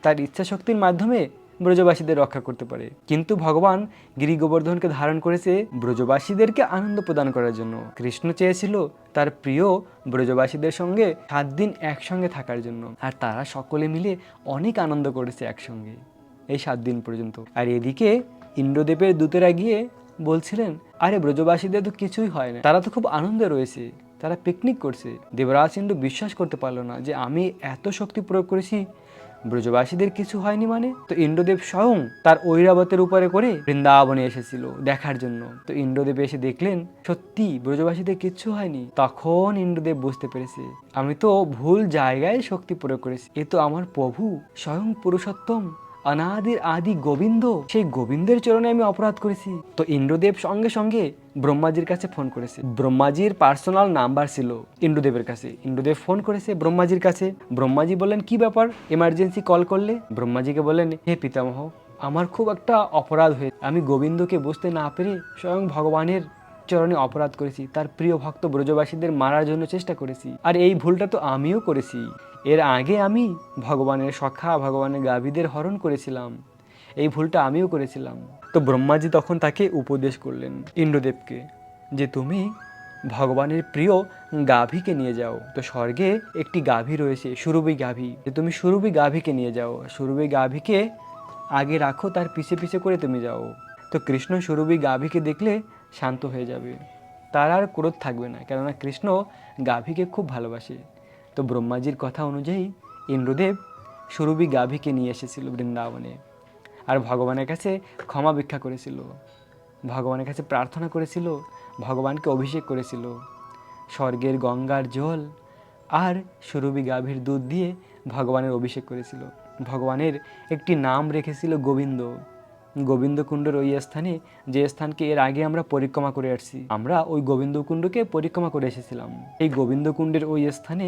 S1: তার ইচ্ছা শক্তির মাধ্যমে ব্রজবাসীদের রক্ষা করতে পারে। কিন্তু ভগবান গিরি গোবর্ধনকে ধারণ করেছে ব্রজবাসীদেরকে আনন্দ প্রদান করার জন্য। কৃষ্ণ চেয়েছিল তার প্রিয় ব্রজবাসীদের সঙ্গে 7 দিন একসঙ্গে থাকার জন্য, আর তারা সকলে মিলে অনেক আনন্দ করেছে একসঙ্গে এই 7 দিন পর্যন্ত। আর এদিকে ইন্দ্রদেবের দূতেরা গিয়ে বলছিলেন, আরে ব্রজবাসীদের তো কিছুই হয় না, তারা তো খুব আনন্দে রয়েছে, তারা পিকনিক করছে। দেবরাজ ইন্দ্র বিশ্বাস করতে পারলো না যে আমি এত শক্তি প্রয়োগ করেছি, ব্রজবাসীদের কিছু হয়নি মানে। তো ইন্দ্রদেব স্বয়ং তার ঐরাবতের উপরে করে বৃন্দাবনে এসেছিল দেখার জন্য। তো ইন্দ্রদেব এসে দেখলেন সত্যি ব্রজবাসীদের কিচ্ছু হয়নি। তখন ইন্দ্রদেব বুঝতে পেরেছে আমি তো ভুল জায়গায় শক্তি প্রয়োগ করেছি, এ তো আমার প্রভু স্বয়ং পুরুষোত্তম অনাদির আদি গোবিন্দ, সেই গোবিন্দের চরণে আমি অপরাধ করেছি। তো ইন্দ্রদেব সঙ্গে সঙ্গে ব্রহ্মাজির কাছে ফোন করেছে। ব্রহ্মাজির পার্সোনাল নাম্বার ছিল ইন্দ্রদেবের কাছে। ইন্দ্রদেব ফোন করেছে ব্রহ্মাজির কাছে। ব্রহ্মাজি বললেন কি ব্যাপার, এমার্জেন্সি কল করলে? ব্রহ্মাজিকে বললেন, হে পিতামহ, আমার খুব একটা অপরাধ হয়েছে, আমি গোবিন্দকে বুঝতে না পেরে স্বয়ং ভগবানের চরণে অপরাধ করেছি, তার প্রিয় ভক্ত ব্রজবাসীদের মারার জন্য চেষ্টা করেছি। আর এই ভুলটা তো আমিও করেছি, এর আগে আমি ভগবানের সখা ভগবানের গাভীদের হরণ করেছিলাম, এই ভুলটা আমিও করেছিলাম। তো ব্রহ্মাজি তখন তাকে উপদেশ করলেন ইন্দ্রদেবকে যে তুমি ভগবানের প্রিয় গাভীকে নিয়ে যাও। তো স্বর্গে একটি গাভী রয়েছে সুরভি গাভী, যে তুমি সুরভি গাভীকে নিয়ে যাও, সুরভি গাভীকে আগে রাখো, তার পিছে পিছে করে তুমি যাও। তো কৃষ্ণ সুরভি গাভীকে দেখলে শান্ত হয়ে যাবে, তার আর ক্রোধ থাকবে না, কেননা কৃষ্ণ গাভীকে খুব ভালোবাসে। তো ব্রহ্মাজির কথা অনুযায়ী ইন্দ্রদেব সুরভি গাভীকে নিয়ে এসেছিল বৃন্দাবনে, আর ভগবানের কাছে ক্ষমা ভিক্ষা করেছিল, ভগবানের কাছে প্রার্থনা করেছিল, ভগবানকে অভিষেক করেছিল স্বর্গের গঙ্গার জল আর সুরভি গাভীর দুধ দিয়ে ভগবানের অভিষেক করেছিল। ভগবানের একটি নাম রেখেছিল গোবিন্দ। গোবিন্দকুণ্ডের ওই স্থানে, যে স্থানকে এর আগে আমরা পরিক্রমা করে আসছি, আমরা ওই গোবিন্দকুণ্ডকে পরিক্রমা করে এসেছিলাম। এই গোবিন্দকুণ্ডের ওই স্থানে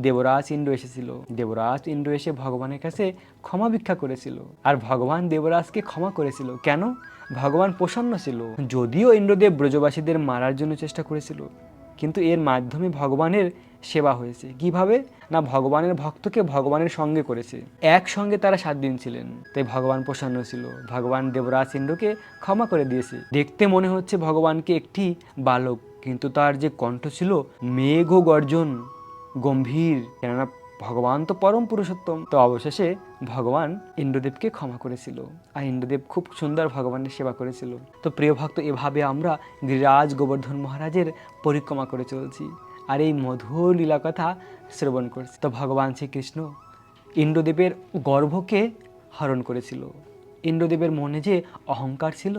S1: দেবরাজ ইন্দ্র এসেছিল। দেবরাজ ইন্দ্র এসে ভগবানের কাছে ক্ষমা ভিক্ষা করেছিল, আর ভগবান দেবরাজকে ক্ষমা করেছিল। কেন? ভগবান প্রসন্ন ছিল। যদিও ইন্দ্রদেব ব্রজবাসীদের মারার জন্য চেষ্টা করেছিল, কিন্তু এর মাধ্যমে ভগবানের সেবা হয়েছে। কিভাবে না, ভগবানের ভক্তকে ভগবানের সঙ্গে করেছে, একসঙ্গে তারা 7 দিন ছিলেন, তাই ভগবান প্রসন্ন ছিল। ভগবান দেবরাজ ইন্দ্রকে ক্ষমা করে দিয়েছে। দেখতে মনে হচ্ছে ভগবানকে একটি বালক, কিন্তু তার যে কণ্ঠ ছিল মেঘ গর্জন গম্ভীর, কেননা ভগবান তো পরম পুরুষোত্তম। তো অবশেষে ভগবান ইন্দ্রদেবকে ক্ষমা করেছিল, আর ইন্দ্রদেব খুব সুন্দর ভগবানের সেবা করেছিল। তো প্রিয় ভক্ত, এভাবে আমরা গিরিরাজ গোবর্ধন মহারাজের পরিক্রমা করে চলছি, আর এই মধুর লীলা কথা শ্রবণ করছি। তো ভগবান শ্রীকৃষ্ণ ইন্দ্রদেবের গর্ভকে হরণ করেছিল। ইন্দ্রদেবের মনে যে অহংকার ছিল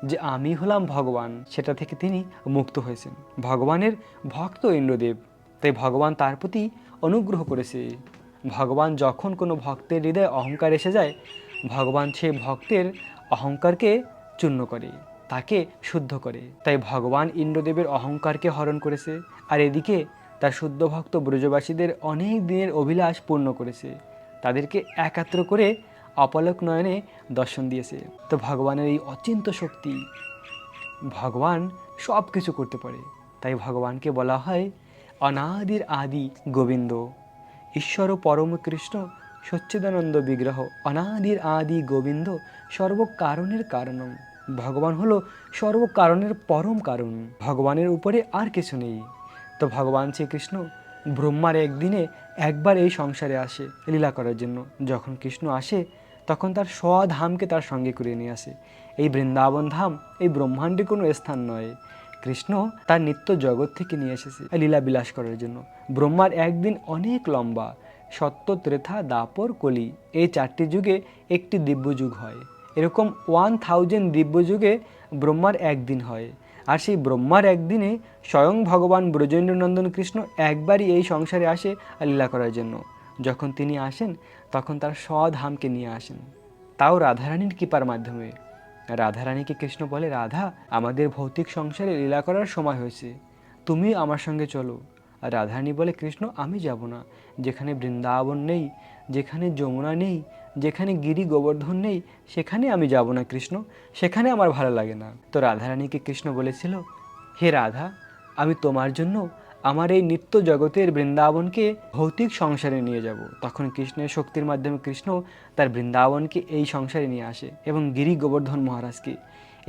S1: যে আমি হলাম ভগবান, সেটা থেকে তিনি মুক্ত হয়েছেন। ভগবানের ভক্ত ইন্দ্রদেব, তাই ভগবান তার প্রতি অনুগ্রহ করেছে। ভগবান যখন কোনো ভক্তের হৃদয়ে অহংকার এসে যায়, ভগবান সে ভক্তের অহংকারকে চূর্ণ করে, তাকে শুদ্ধ করে। তাই ভগবান ইন্দ্রদেবের অহংকারকে হরণ করেছে, আর এদিকে তার শুদ্ধ ভক্ত ব্রজবাসীদের অনেক দিনের অভিলাষ পূর্ণ করেছে, তাদেরকে একাত্র করে অপলক নয়নে দর্শন দিয়েছে। তো ভগবানের এই অচিন্ত্য শক্তি, ভগবান সব কিছু করতে পারে, তাই ভগবানকে বলা হয় অনাদির আদি গোবিন্দ। ঈশ্বর পরম কৃষ্ণ সচ্চিদানন্দ বিগ্রহ, অনাদির আদি গোবিন্দ, সর্বকারণের কারণম। ভগবান হলো সর্বকারণের পরম কারণ, ভগবানের উপরে আর কিছু নেই। তো ভগবান শ্রীকৃষ্ণ ব্রহ্মার একদিনে একবার এই সংসারে আসে লীলা করার জন্য। যখন কৃষ্ণ আসে তখন তার স্বধামকে তার সঙ্গে করে নিয়ে আসে। এই বৃন্দাবন ধাম এই ব্রহ্মাণ্ডে কোনো স্থান নয়, কৃষ্ণ তার নিত্য জগৎ থেকে নিয়ে এসেছে লীলা বিলাস করার জন্য। ব্রহ্মার একদিন অনেক লম্বা, সত্য, ত্রেতা, দাপর, কলি, এই 4টি যুগে একটি দিব্য যুগ হয়। এরকম 1000 দিব্য যুগে ব্রহ্মার একদিন হয়। আর সেই ব্রহ্মার একদিনে স্বয়ং ভগবান ব্রজেন্দ্রনন্দন কৃষ্ণ একবারই এই সংসারে আসে লীলা করার জন্য। যখন তিনি আসেন তখন তার স্বধামকে নিয়ে আসেন, তাও রাধারানীর কৃপার মাধ্যমে। রাধারানীকে কৃষ্ণ বলে, রাধা, আমাদের ভৌতিক সংসারে লীলা করার সময় হয়েছে, তুমি আমার সঙ্গে চলো। আর রাধারানী বলে, কৃষ্ণ আমি যাব না, যেখানে বৃন্দাবন নেই, যেখানে যমুনা নেই, যেখানে গিরি গোবর্ধন নেই, সেখানে আমি যাব না কৃষ্ণ, সেখানে আমার ভালো লাগে না। তো রাধারানীকে কৃষ্ণ বলেছিল, হে রাধা, আমি তোমার জন্য আমার এই নিত্য জগতের বৃন্দাবনকে ভৌতিক সংসারে নিয়ে যাব। তখন কৃষ্ণের শক্তির মাধ্যমে কৃষ্ণ তার বৃন্দাবনকে এই সংসারে নিয়ে আসে এবং গিরি গোবর্ধন মহারাজকে।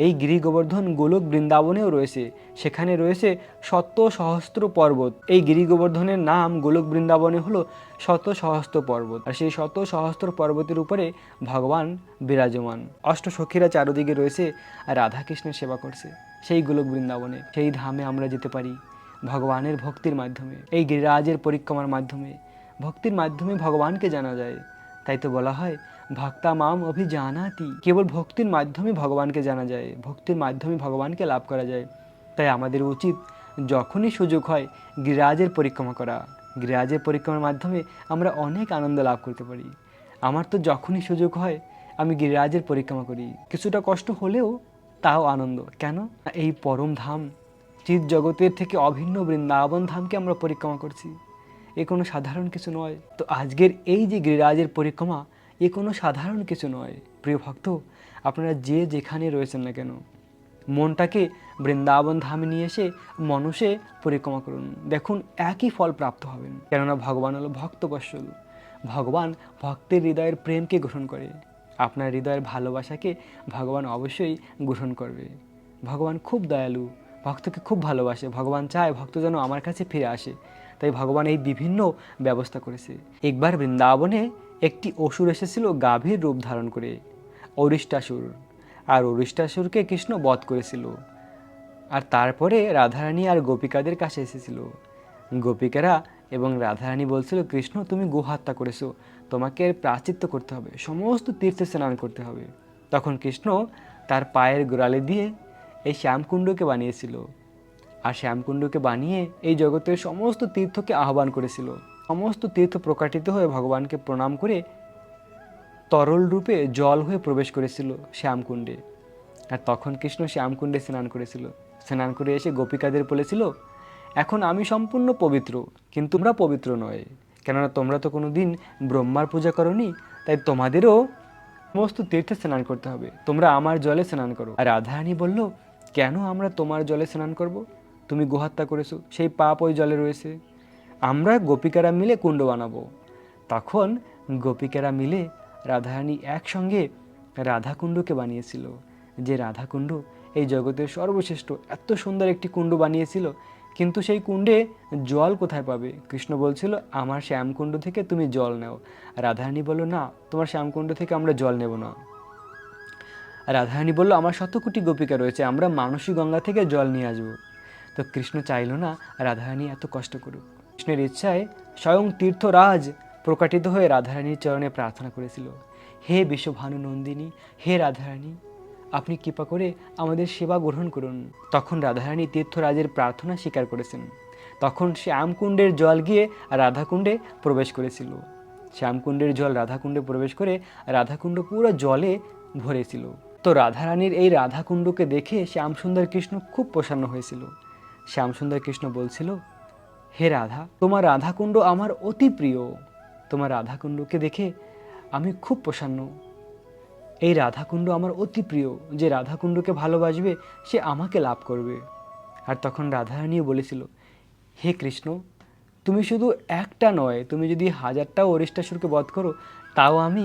S1: এই গিরি গোবর্ধন গোলক বৃন্দাবনেও রয়েছে, সেখানে রয়েছে 100 সহস্র পর্বত। এই গিরি গোবর্ধনের নাম গোলক বৃন্দাবনে হলো 100 সহস্র পর্বত। আর সেই 100 সহস্র পর্বতের উপরে ভগবান বিরাজমান, অষ্টসখীরা চারদিকে রয়েছে আর রাধা কৃষ্ণের সেবা করছে। সেই গোলক বৃন্দাবনে, সেই ধামে আমরা যেতে পারি ভগবানের ভক্তির মাধ্যমে, এই গিরিরাজের পরিক্রমার মাধ্যমে। ভক্তির মাধ্যমে ভগবানকে জানা যায়। তাই তো বলা হয় ভক্তা মাম অভিজানাতি, কেবল ভক্তির মাধ্যমে ভগবানকে জানা যায়, ভক্তির মাধ্যমে ভগবানকে লাভ করা যায়। তাই আমাদের উচিত যখনই সুযোগ হয় গিরিরাজের পরিক্রমা করা। গিরিরাজের পরিক্রমার মাধ্যমে আমরা অনেক আনন্দ লাভ করতে পারি। আমার তো যখনই সুযোগ হয় আমি গিরিরাজের পরিক্রমা করি, কিছুটা কষ্ট হলেও তাও আনন্দ। কেন? এই পরম ধাম, চিৎ জগতের থেকে অভিন্ন বৃন্দাবন ধামকে আমরা পরিক্রমা করছি। এ কোনো সাধারণ কিছু নয়। তো আজকের এই যে গিরিরাজের পরিক্রমা, এ কোনো সাধারণ কিছু নয়। প্রিয় ভক্ত, আপনারা যে যেখানে রয়েছেন না কেন, মনটাকে বৃন্দাবন ধামে নিয়ে এসে মনসে পরিক্রমা করুন, দেখুন একই ফল প্রাপ্ত হবেন। কেননা ভগবান হলো ভক্তবৎসল। ভগবান ভক্তের হৃদয়ের প্রেমকে গ্রহণ করে। আপনার হৃদয়ের ভালোবাসাকে ভগবান অবশ্যই গ্রহণ করবে। ভগবান খুব দয়ালু, ভক্তকে খুব ভালোবাসে। ভগবান চায় ভক্ত যেন আমার কাছে ফিরে আসে। তাই ভগবান এই বিভিন্ন ব্যবস্থা করেছে। একবার বৃন্দাবনে একটি অসুর এসেছিল গাভীর রূপ ধারণ করে, অরিষ্টাসুর। আর অরিষ্টাসুরকে কৃষ্ণ বধ করেছিল। আর তারপরে রাধারানী আর গোপিকাদের কাছে এসেছিল। গোপিকারা এবং রাধারানী বলছিল, কৃষ্ণ তুমি গোহত্যা করেছো, তোমাকে প্রায়শ্চিত্ত করতে হবে, সমস্ত তীর্থে স্নান করতে হবে। তখন কৃষ্ণ তার পায়ের গোড়ালি দিয়ে এই শ্যামকুণ্ডকে বানিয়েছিল। আর শ্যামকুণ্ডকে বানিয়ে এই জগতের সমস্ত তীর্থকে আহ্বান করেছিল। সমস্ত তীর্থ প্রকাটিত হয়ে ভগবানকে প্রণাম করে তরল রূপে জল হয়ে প্রবেশ করেছিল শ্যামকুণ্ডে। আর তখন কৃষ্ণ শ্যামকুণ্ডে স্নান করেছিল। স্নান করে এসে গোপিকাদের বলেছিল, এখন আমি সম্পূর্ণ পবিত্র, কিন্তু তোমরা পবিত্র নয়, কেননা তোমরা তো কোনো দিন ব্রহ্মার পূজা করোনি, তাই তোমাদেরও সমস্ত তীর্থে স্নান করতে হবে, তোমরা আমার জলে স্নান করো। আর রাধারানী বলল, কেন আমরা তোমার জলে স্নান করব? তুমি গোহত্যা করেছো, সেই পাপ ওই জলে রয়েছে। আমরা গোপিকারা মিলে কুণ্ড বানাবো। তখন গোপিকারা মিলে রাধারানী একসঙ্গে রাধাকুণ্ডকে বানিয়েছিল। যে রাধাকুণ্ড এই জগতের সর্বশ্রেষ্ঠ, এত সুন্দর একটি কুণ্ড বানিয়েছিল। কিন্তু সেই কুণ্ডে জল কোথায় পাবে? কৃষ্ণ বলছিল, আমার শ্যামকুণ্ড থেকে তুমি জল নাও। রাধারানী বলল, না, তোমার শ্যামকুণ্ড থেকে আমরা জল নেব না। রাধারানী বলল, আমার 100 কোটি গোপিকা রয়েছে, আমরা মানসী গঙ্গা থেকে জল নিয়ে আসবো। তো কৃষ্ণ চাইল না রাধারানী এত কষ্ট করুক। কৃষ্ণের ইচ্ছায় স্বয়ং তীর্থরাজ প্রকাটিত হয়ে রাধারানীর চরণে প্রার্থনা করেছিল, হে বিশ্বভানু নন্দিনী, হে রাধারানী, আপনি কৃপা করে আমাদের সেবা গ্রহণ করুন। তখন রাধারানী তীর্থরাজের প্রার্থনা স্বীকার করেছেন। তখন শ্যামকুণ্ডের জল গিয়ে রাধাকুণ্ডে প্রবেশ করেছিল। শ্যামকুণ্ডের জল রাধাকুণ্ডে প্রবেশ করে রাধাকুণ্ড পুরো জলে ভরেছিল। তো রাধারানীর এই রাধাকুণ্ডকে দেখে শ্যামসুন্দর কৃষ্ণ খুব প্রসন্ন হয়েছিল। শ্যামসুন্দর কৃষ্ণ বলছিল, হে রাধা, তোমার রাধাকুণ্ড আমার অতি প্রিয়। তোমার রাধাকুণ্ডকে দেখে আমি খুব প্রসন্ন। এই রাধাকুণ্ড আমার অতি প্রিয়। যে রাধাকুণ্ডকে ভালোবাসবে সে আমাকে লাভ করবে। আর তখন রাধারানীও বলেছিল, হে কৃষ্ণ, তুমি শুধু একটা নয়, তুমি যদি 1000টাও অরিষ্টাসুরকে বধ করো, তাও আমি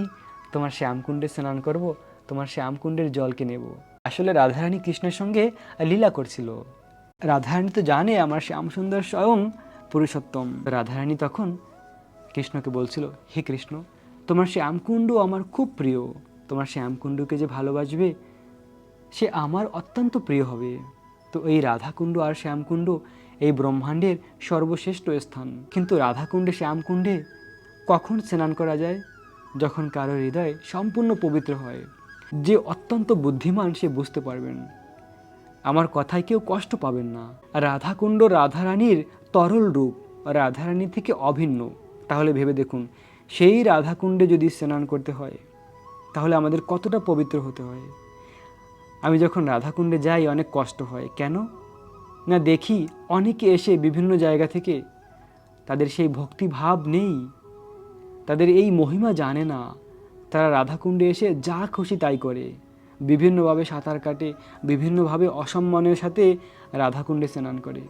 S1: তোমার শ্যামকুণ্ডে স্নান করব, তোমার শ্যামকুণ্ডের জলকে নেব। আসলে রাধারানী কৃষ্ণের সঙ্গে লীলা করছিল। রাধারানী তো জানে আমার শ্যামসুন্দর স্বয়ং পুরুষোত্তম। রাধারানী তখন কৃষ্ণকে বলছিল, হে কৃষ্ণ, তোমার শ্যামকুণ্ড আমার খুব প্রিয়, তোমার শ্যামকুণ্ডকে যে ভালোবাসবে সে আমার অত্যন্ত প্রিয় হবে। তো এই রাধাকুণ্ড আর শ্যামকুণ্ড এই ব্রহ্মাণ্ডের সর্বশ্রেষ্ঠ স্থান। কিন্তু রাধাকুণ্ডে শ্যামকুণ্ডে কখন স্নান করা যায়? যখন কারো হৃদয় সম্পূর্ণ পবিত্র হয়। যে অত্যন্ত বুদ্ধিমান সে বুঝতে পারবেন, আমার কথায় কেউ কষ্ট পাবেন না। রাধাকুণ্ড রাধারানীর তরল রূপ, রাধারানী থেকে অভিন্ন। তাহলে ভেবে দেখুন, সেই রাধাকুণ্ডে যদি স্নান করতে হয় তাহলে আমাদের কতটা পবিত্র হতে হয়। আমি যখন রাধাকুণ্ডে যাই অনেক কষ্ট হয়। কেন না, দেখি অনেকে এসে বিভিন্ন জায়গা থেকে, তাদের সেই ভক্তিভাব নেই, তাদের এই মহিমা জানে না। তারা রাধাকুণ্ডে এসে যা খুশি তাই করে, বিভিন্নভাবে সাঁতার কাটে, বিভিন্নভাবে অসম্মানের সাথে রাধাকুণ্ডে স্নান করে।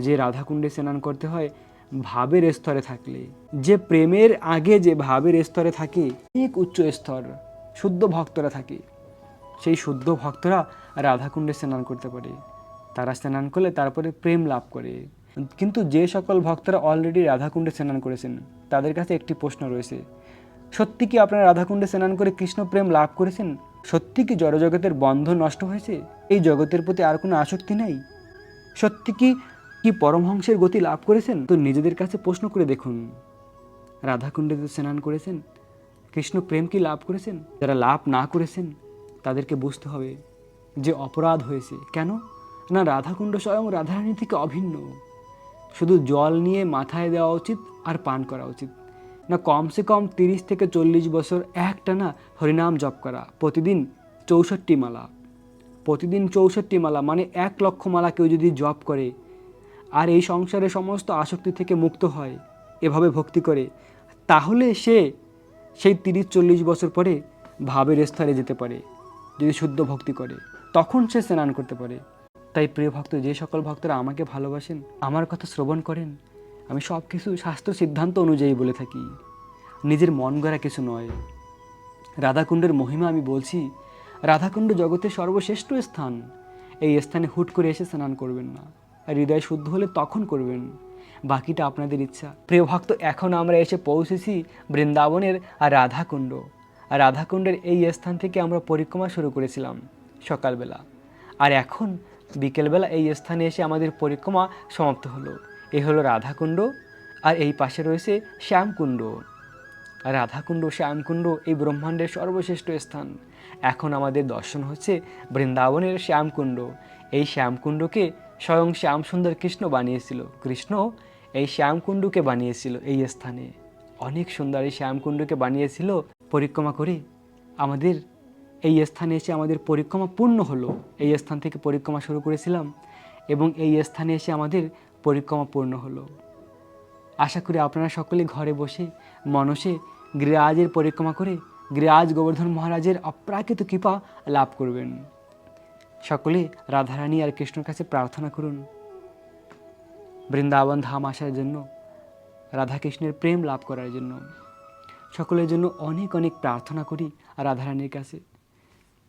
S1: যে রাধাকুণ্ডে স্নান করতে হয় ভাবের স্তরে থাকলে, যে প্রেমের আগে যে ভাবের স্তরে থাকে, এক উচ্চ স্তর শুদ্ধ ভক্তরা থাকে, সেই শুদ্ধ ভক্তরা রাধাকুণ্ডে স্নান করতে পারে। তারা স্নান করলে তারপরে প্রেম লাভ করে। কিন্তু যে সকল ভক্তরা অলরেডি রাধাকুণ্ডে স্নান করেছেন তাদের কাছে একটি প্রশ্ন রয়েছে, সত্যি কি আপনারা রাধাকুণ্ডে স্নান করে কৃষ্ণ প্রেম লাভ করেছেন? সত্যি কি জড়জগতের বন্ধন নষ্ট হয়েছে? এই জগতের প্রতি আর কোনো আসক্তি নেই? সত্যি কি কি পরমহংসের গতি লাভ করেছেন? তো নিজেদের কাছে প্রশ্ন করে দেখুন, রাধাকুণ্ডে স্নান করেছেন, কৃষ্ণ প্রেম কি লাভ করেছেন? যারা লাভ না করেছেন তাদেরকে বুঝতে হবে যে অপরাধ হয়েছে। কেন না, রাধাকুণ্ড স্বয়ং রাধারানী থেকে অভিন্ন। শুধু জল নিয়ে মাথায় দেওয়া উচিত আর পান করা উচিত না, কমসে কম 30 থেকে 40 বছর একটানা হরিনাম জপ করা, প্রতিদিন 64 মালা, প্রতিদিন 64 মালা মানে 1 লক্ষ মালা কেউ যদি জপ করে আর এই সংসারে সমস্ত আসক্তি থেকে মুক্ত হয় এভাবে ভক্তি করে, তাহলে সে সেই 30-40 বছর পরে ভাবের স্তরে যেতে পারে। যদি শুদ্ধ ভক্তি করে তখন সে স্নান করতে পারে। তাই প্রিয় ভক্ত, যে সকল ভক্তরা আমাকে ভালোবাসেন, আমার কথা শ্রবণ করেন, আমি সব কিছু শাস্ত্র সিদ্ধান্ত অনুযায়ী বলে থাকি, নিজের মন গড়া কিছু নয়। রাধাকুণ্ডের মহিমা আমি বলছি, রাধাকুণ্ড জগতের সর্বশ্রেষ্ঠ স্থান। এই স্থানে হুট করে এসে স্নান করবেন না, হৃদয় শুদ্ধ হলে তখন করবেন, বাকিটা আপনাদের ইচ্ছা। প্রিয় ভক্ত, এখন আমরা এসে পৌঁছেছি বৃন্দাবনের রাধাকুণ্ড। আর রাধাকুণ্ডের এই স্থান থেকে আমরা পরিক্রমা শুরু করেছিলাম সকালবেলা, আর এখন বিকেলবেলা এই স্থানে এসে আমাদের পরিক্রমা সমাপ্ত হলো। এই হলো রাধাকুণ্ড, আর এই পাশে রয়েছে শ্যামকুণ্ড। রাধাকুণ্ড, শ্যামকুণ্ড এই ব্রহ্মাণ্ডের সর্বশ্রেষ্ঠ স্থান। এখন আমাদের দর্শন হচ্ছে বৃন্দাবনের শ্যামকুণ্ড। এই শ্যামকুণ্ডকে স্বয়ং শ্যামসুন্দর কৃষ্ণ বানিয়েছিল। কৃষ্ণ এই শ্যামকুণ্ডকে বানিয়েছিল এই স্থানে, অনেক সুন্দর এই শ্যামকুণ্ডকে বানিয়েছিল। পরিক্রমা করে আমাদের এই স্থানে এসে আমাদের পরিক্রমা পূর্ণ হলো। এই স্থান থেকে পরিক্রমা শুরু করেছিলাম এবং এই স্থানে এসে আমাদের পরিক্রমা পূর্ণ হলো। আশা করি আপনারা সকলে ঘরে বসে মনসে গিরিরাজের পরিক্রমা করে গিরিরাজ গোবর্ধন মহারাজের অপ্রাকৃত কৃপা লাভ করবেন। সকলে রাধারানী আর কৃষ্ণর কাছে প্রার্থনা করুন বৃন্দাবন ধাম আসার জন্য, রাধাকৃষ্ণের প্রেম লাভ করার জন্য। সকলের জন্য অনেক অনেক প্রার্থনা করি আর রাধারানীর কাছে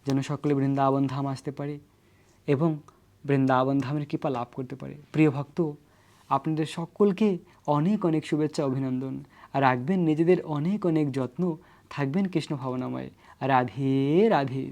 S1: যেন সকলে বৃন্দাবন ধাম আসতে পারে এবং বৃন্দাবন ধামের কৃপা লাভ করতে পারে। প্রিয় ভক্ত, আপনাদের সকলকে অনেক অনেক শুভেচ্ছা, অভিনন্দন। আর রাখবেন নিজেদের অনেক অনেক যত্ন, থাকবেন কৃষ্ণ ভাবনাময়। রাধে রাধে।